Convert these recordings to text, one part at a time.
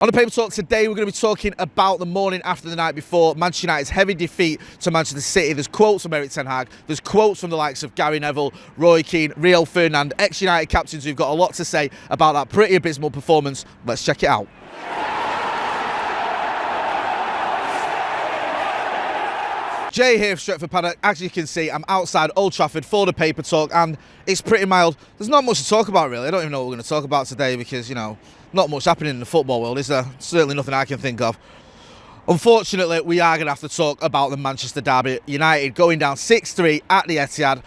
On the Paper Talk today, we're going to be talking about the morning after the night before Manchester United's heavy defeat to Manchester City. There's quotes from Erik ten Hag, there's quotes from the likes of Gary Neville, Roy Keane, Rio Ferdinand, ex-United captains who've got a lot to say about that pretty abysmal performance. Let's check it out. Jay here for Stretford Paddock. As you can see, I'm outside Old Trafford for the Paper Talk and it's pretty mild. There's not much to talk about really. I don't even know what we're going to talk about today because, not much happening in the football world, is there? Certainly nothing I can think of. Unfortunately, we are going to have to talk about the Manchester derby. United going down 6-3 at the Etihad.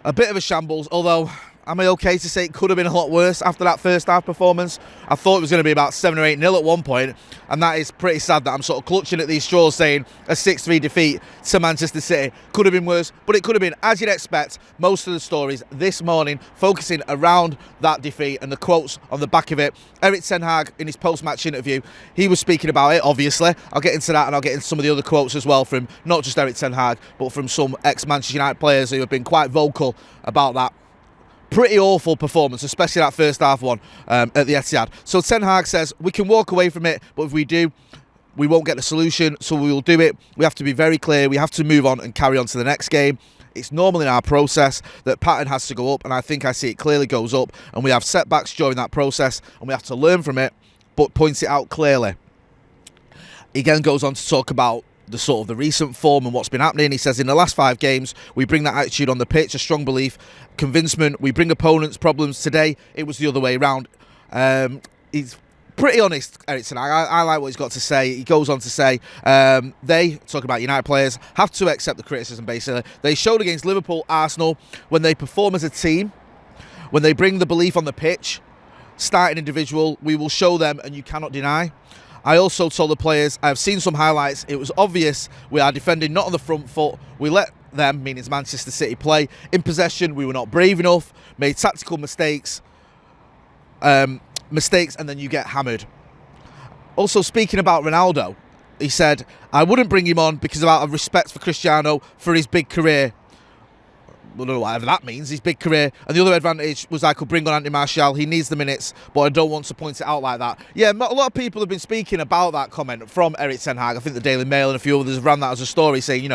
A bit of a shambles, although am I okay to say it could have been a lot worse after that first half performance? I thought it was going to be about 7 or 8-0 at one point, and that is pretty sad that I'm sort of clutching at these straws saying a 6-3 defeat to Manchester City could have been worse, but it could have been, as you'd expect, most of the stories this morning focusing around that defeat and the quotes on the back of it. Erik ten Hag, in his post-match interview, he was speaking about it, obviously. I'll get into that and I'll get into some of the other quotes as well from not just Erik ten Hag, but from some ex-Manchester United players who have been quite vocal about that pretty awful performance, especially that first half one at the Etihad. So Ten Hag says, we can walk away from it, but if we do, we won't get the solution, so we will do it. We have to be very clear, we have to move on and carry on to the next game. It's normal in our process that pattern has to go up, and I think I see it clearly goes up, and we have setbacks during that process, and we have to learn from it, but points it out clearly. He again goes on to talk about the recent form and what's been happening. He says in the last 5 games we bring that attitude on the pitch, a strong belief, convincement. We bring opponents problems. Today it was the other way around. He's pretty honest, Erik ten Hag. I like what he's got to say. He goes on to say they, talking about United players, have to accept the criticism basically. They showed against Liverpool, Arsenal, when they perform as a team, when they bring the belief on the pitch, starting individual, we will show them and you cannot deny. I also told the players, I've seen some highlights, it was obvious we are defending not on the front foot, we let them, meaning Manchester City, play. In possession, we were not brave enough, made tactical mistakes, and then you get hammered. Also speaking about Ronaldo, he said, I wouldn't bring him on because out of respect for Cristiano, for his big career. I don't know whatever that means, his big career. And the other advantage was I could bring on Anthony Martial. He needs the minutes, but I don't want to point it out like that. Yeah, a lot of people have been speaking about that comment from Erik ten Hag. I think the Daily Mail and a few others have ran that as a story saying,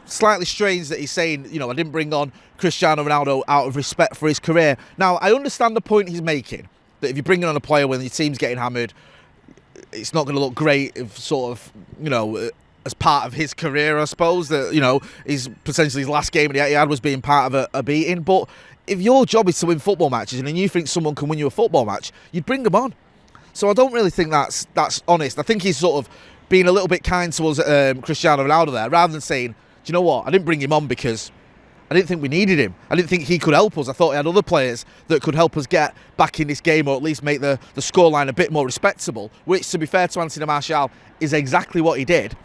slightly strange that he's saying, I didn't bring on Cristiano Ronaldo out of respect for his career. Now, I understand the point he's making, that if you're bringing on a player when your team's getting hammered, it's not going to look great if as part of his career, I suppose, that, his potentially his last game at the Etihad was being part of a beating. But if your job is to win football matches and you think someone can win you a football match, you'd bring them on. So I don't really think that's honest. I think he's sort of being a little bit kind towards Cristiano Ronaldo there, rather than saying, do you know what, I didn't bring him on because I didn't think we needed him. I didn't think he could help us. I thought he had other players that could help us get back in this game, or at least make the scoreline a bit more respectable, which, to be fair to Anthony Martial, is exactly what he did.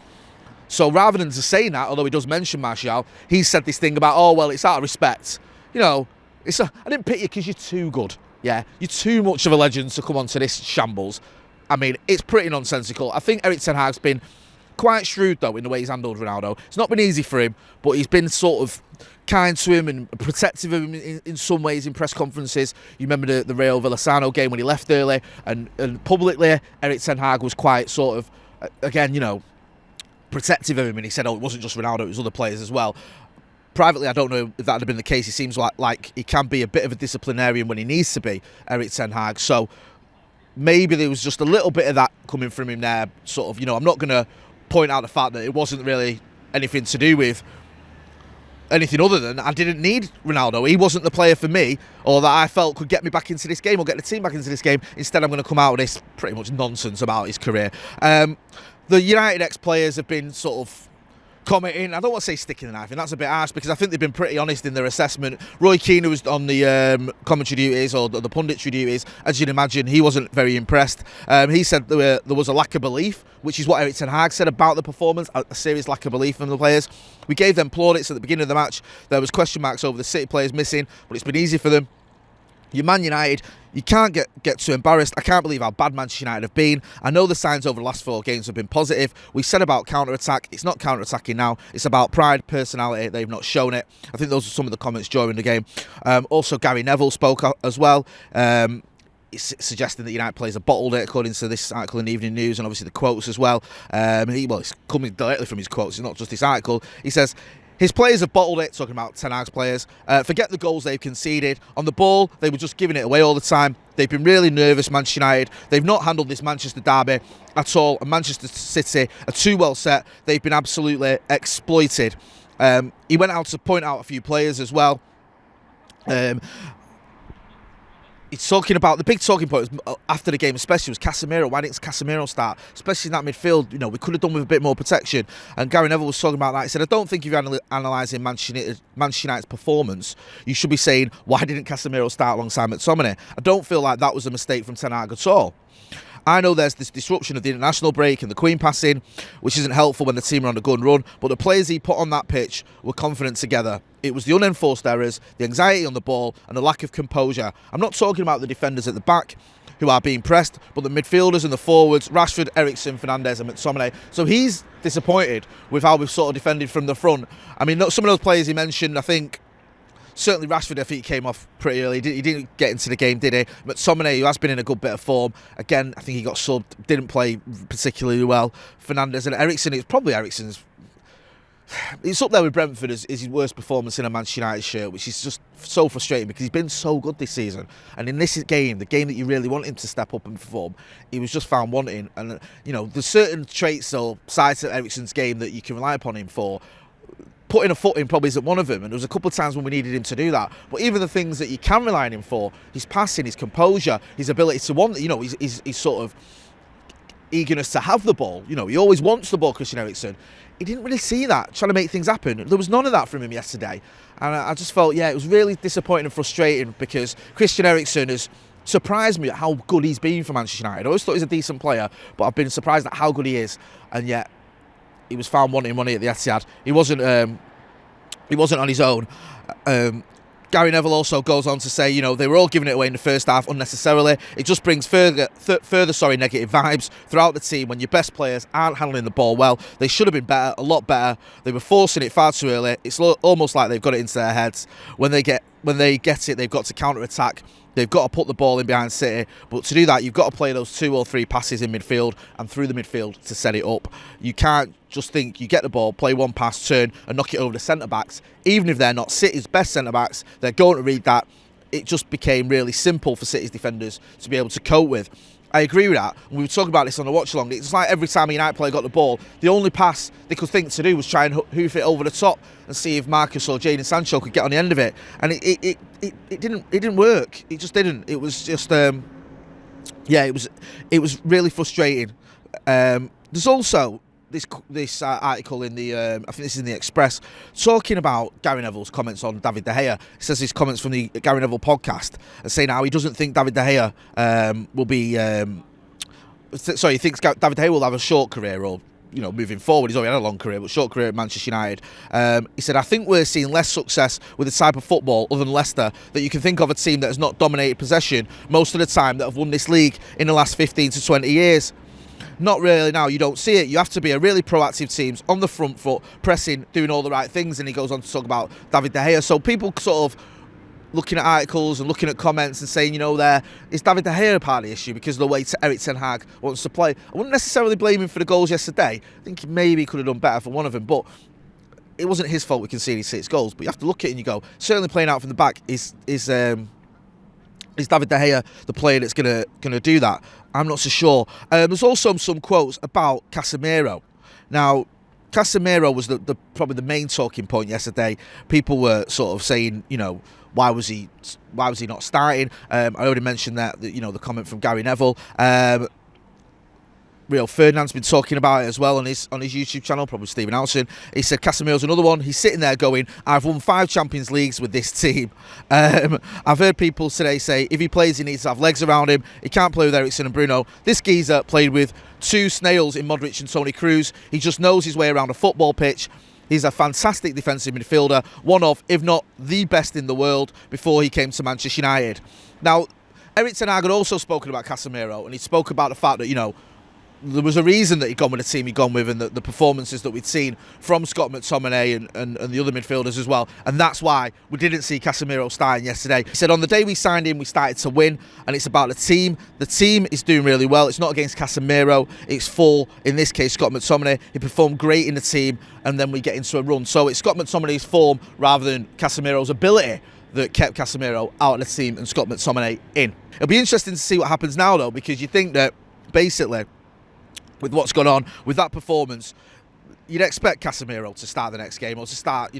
So rather than just saying that, although he does mention Martial, he said this thing about, oh, well, it's out of respect. I didn't pick you because you're too good. Yeah, you're too much of a legend to come onto this shambles. I mean, it's pretty nonsensical. I think Erik ten Hag's been quite shrewd, though, in the way he's handled Ronaldo. It's not been easy for him, but he's been sort of kind to him and protective of him in some ways in press conferences. You remember the Rayo Vallecano game when he left early, and publicly, Erik ten Hag was quite sort of, again, protective of him, and he said, oh, it wasn't just Ronaldo, it was other players as well. Privately, I don't know if that had been the case. He seems like he can be a bit of a disciplinarian when he needs to be, Erik ten Hag. So maybe there was just a little bit of that coming from him there. Sort of, I'm not going to point out the fact that it wasn't really anything to do with anything other than I didn't need Ronaldo. He wasn't the player for me, or that I felt could get me back into this game or get the team back into this game. Instead, I'm going to come out with this pretty much nonsense about his career. The United ex-players have been sort of commenting, I don't want to say sticking the knife in, that's a bit harsh, because I think they've been pretty honest in their assessment. Roy Keane, who was on the commentary duties or the punditry duties, as you'd imagine, he wasn't very impressed. He said there was a lack of belief, which is what Erik ten Hag said about the performance, a serious lack of belief from the players. We gave them plaudits at the beginning of the match. There was question marks over the City players missing, but it's been easy for them. You're Man United, you can't get too embarrassed. I can't believe how bad Manchester United have been. I know the signs over the last 4 games have been positive. We said about counter-attack. It's not counter-attacking now. It's about pride, personality. They've not shown it. I think those are some of the comments during the game. Also, Gary Neville spoke as well. It's suggesting that United players have bottled it, according to this article in the Evening News, and obviously the quotes as well. It's coming directly from his quotes, it's not just this article. He says, his players have bottled it, talking about Ten Hag's players. Forget the goals they've conceded. On the ball, they were just giving it away all the time. They've been really nervous, Manchester United. They've not handled this Manchester derby at all. And Manchester City are too well set. They've been absolutely exploited. He went out to point out a few players as well. He's talking about the big talking point after the game, especially was Casemiro. Why didn't Casemiro start? Especially in that midfield, we could have done with a bit more protection. And Gary Neville was talking about that. He said, I don't think if you're analysing Manchester United's performance, you should be saying, why didn't Casemiro start alongside McTominay? I don't feel like that was a mistake from Ten Hag at all. I know there's this disruption of the international break and the Queen passing, which isn't helpful when the team are on a good run, but the players he put on that pitch were confident together. It was the unenforced errors, the anxiety on the ball, and the lack of composure. I'm not talking about the defenders at the back who are being pressed, but the midfielders and the forwards, Rashford, Eriksen, Fernandes and McTominay. So he's disappointed with how we've sort of defended from the front. I mean, some of those players he mentioned, I think, certainly Rashford, I think he came off pretty early. He didn't get into the game, did he? McTominay, who has been in a good bit of form, again, I think he got subbed, didn't play particularly well. Fernandes and Eriksen, it's probably Eriksen's. It's up there with Brentford as his worst performance in a Manchester United shirt, which is just so frustrating because he's been so good this season. And in this game, the game that you really want him to step up and perform, he was just found wanting. And, there's certain traits or sides of Eriksen's game that you can rely upon him for. Putting a foot in probably isn't one of them, and there was a couple of times when we needed him to do that. But even the things that you can rely on him for, his passing, his composure, his ability to want, his sort of eagerness to have the ball. He always wants the ball, Christian Eriksen. He didn't really see that, trying to make things happen. There was none of that from him yesterday. And I just felt, it was really disappointing and frustrating because Christian Eriksen has surprised me at how good he's been for Manchester United. I always thought he was a decent player, but I've been surprised at how good he is. And yet, he was found wanting money at the Etihad. He wasn't on his own. Gary Neville also goes on to say, they were all giving it away in the first half unnecessarily. It just brings further negative vibes throughout the team when your best players aren't handling the ball well. They should have been better, a lot better. They were forcing it far too early. It's almost like they've got it into their heads. When they get it, they've got to counter-attack. They've got to put the ball in behind City, but to do that, you've got to play those 2 or 3 passes in midfield and through the midfield to set it up. You can't just think you get the ball, play one pass, turn and knock it over the centre-backs. Even if they're not City's best centre-backs, they're going to read that. It just became really simple for City's defenders to be able to cope with. I agree with that. We were talking about this on the watch-along. It's like every time a United player got the ball, the only pass they could think to do was try and hoof it over the top and see if Marcus or Jadon Sancho could get on the end of it. And it didn't work. It just didn't. It was just it was really frustrating. There's also this article in the I think this is in the Express talking about Gary Neville's comments on David De Gea. It says his comments from the Gary Neville podcast and saying how he doesn't think David De Gea will be he thinks David De Gea will have a short career or moving forward. He's already had a long career, but short career at Manchester United. He said, I think we're seeing less success with the type of football other than Leicester that you can think of a team that has not dominated possession most of the time that have won this league in the last 15 to 20 years. Not really now, you don't see it. You have to be a really proactive team on the front foot, pressing, doing all the right things. And he goes on to talk about David De Gea. So people sort of looking at articles and looking at comments and saying, is David De Gea part of the issue because of the way Erik Ten Hag wants to play? I wouldn't necessarily blame him for the goals yesterday. I think he maybe could have done better for one of them, but it wasn't his fault we conceded 6 goals. But you have to look at it and you go, certainly playing out from the back is David De Gea the player that's gonna do that? I'm not so sure. There's also some quotes about Casemiro. Now, Casemiro was the probably the main talking point yesterday. People were sort of saying, why was he not starting? I already mentioned that the comment from Gary Neville. Rio Ferdinand's been talking about it as well on his YouTube channel, probably Stephen Alson. He said Casemiro's another one. He's sitting there going, I've won 5 Champions Leagues with this team. I've heard people today say if he plays, he needs to have legs around him. He can't play with Eriksen and Bruno. This geezer played with 2 snails in Modric and Toni Kroos. He just knows his way around a football pitch. He's a fantastic defensive midfielder, one of, if not the best in the world before he came to Manchester United. Now, Erik Ten Hag had also spoken about Casemiro, and he spoke about the fact that, there was a reason that he'd gone with the team he'd gone with, and the performances that we'd seen from Scott McTominay and the other midfielders as well. And that's why we didn't see Casemiro starting yesterday. He said on the day we signed him, we started to win, and it's about the team. The team is doing really well. It's not against Casemiro, it's for, in this case, Scott McTominay. He performed great in the team, and then we get into a run. So it's Scott McTominay's form rather than Casemiro's ability that kept Casemiro out of the team and Scott McTominay in. It'll be interesting to see what happens now, though, because you think that basically, with what's gone on, with that performance, you'd expect Casemiro to start the next game, or to start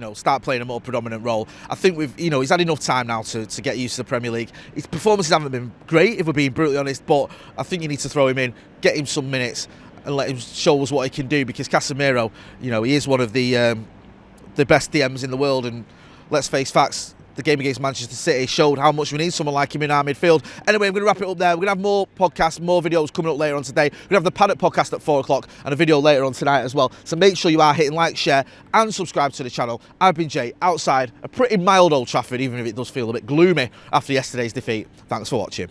playing a more predominant role. I think he's had enough time now to get used to the Premier League. His performances haven't been great, if we're being brutally honest, but I think you need to throw him in, get him some minutes, and let him show us what he can do, because Casemiro, he is one of the best DMs in the world, and let's face facts, the game against Manchester City showed how much we need someone like him in our midfield. Anyway, I'm going to wrap it up there. We're going to have more podcasts, more videos coming up later on today. We're going to have the Paddock podcast at 4 o'clock and a video later on tonight as well. So make sure you are hitting like, share and subscribe to the channel. I've been Jay, outside a pretty mild Old Trafford, even if it does feel a bit gloomy after yesterday's defeat. Thanks for watching.